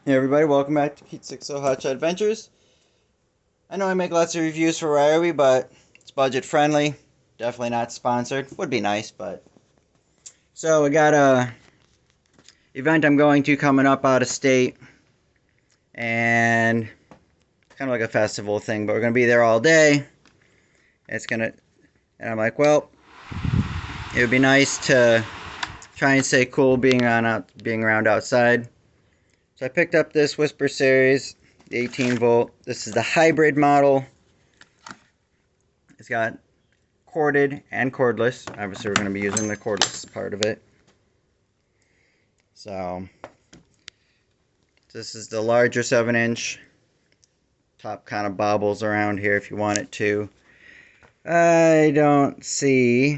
Hey everybody, welcome back to Pete 60 Hotshot Adventures. I know I make lots of reviews for ryobi, but it's budget friendly. Definitely not sponsored. Would be nice, but... So, we got a event I'm going to coming up out of state. And kind of like a festival thing, but we're going to be there all day. And I'm like, well, it would be nice to try and stay cool being around outside. So I picked up this Whisper Series, the 18 volt. This is the hybrid model. It's got corded and cordless. Obviously we're going to be using the cordless part of it. So this is the larger 7-inch. Top kind of bobbles around here if you want it to. I don't see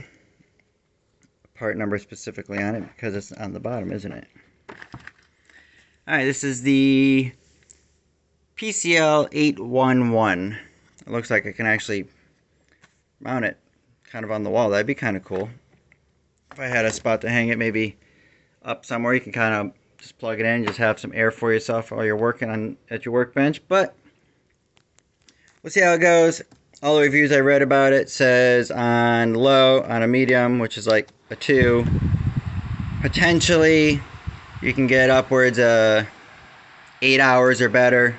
a part number specifically on it because it's on the bottom, isn't it? Alright, this is the PCL 811. It looks like I can actually mount it kind of on the wall. That'd be kind of cool. If I had a spot to hang it maybe up somewhere, you can kind of just plug it in, just have some air for yourself while you're working at your workbench. But we'll see how it goes. All the reviews I read about it says on low, on a medium, which is like a 2, potentially you can get upwards of 8 hours or better.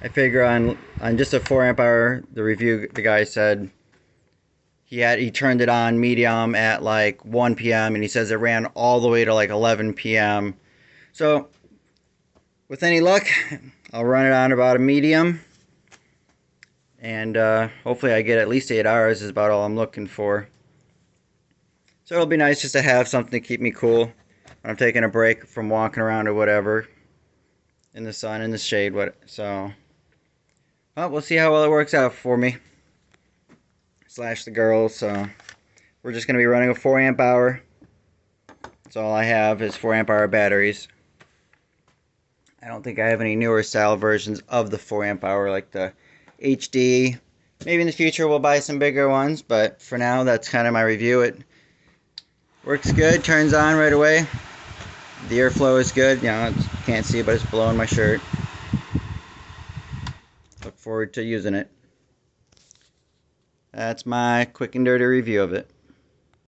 I figure on just a 4 amp hour, the review, the guy said he turned it on medium at like 1 p.m. and he says it ran all the way to like 11 p.m. So with any luck, I'll run it on about a medium. And hopefully I get at least 8 hours is about all I'm looking for. So it'll be nice just to have something to keep me cool when I'm taking a break from walking around or whatever. In the sun, in the shade, so... Well, we'll see how well it works out for me. Slash the girls, so... We're just going to be running a 4 amp hour. That's all I have is 4 amp hour batteries. I don't think I have any newer style versions of the 4 amp hour like the HD. Maybe in the future we'll buy some bigger ones, but for now that's kind of my review. It works good, turns on right away. The airflow is good, you know, can't see it, but it's blowing my shirt. Look forward to using it. That's my quick and dirty review of it.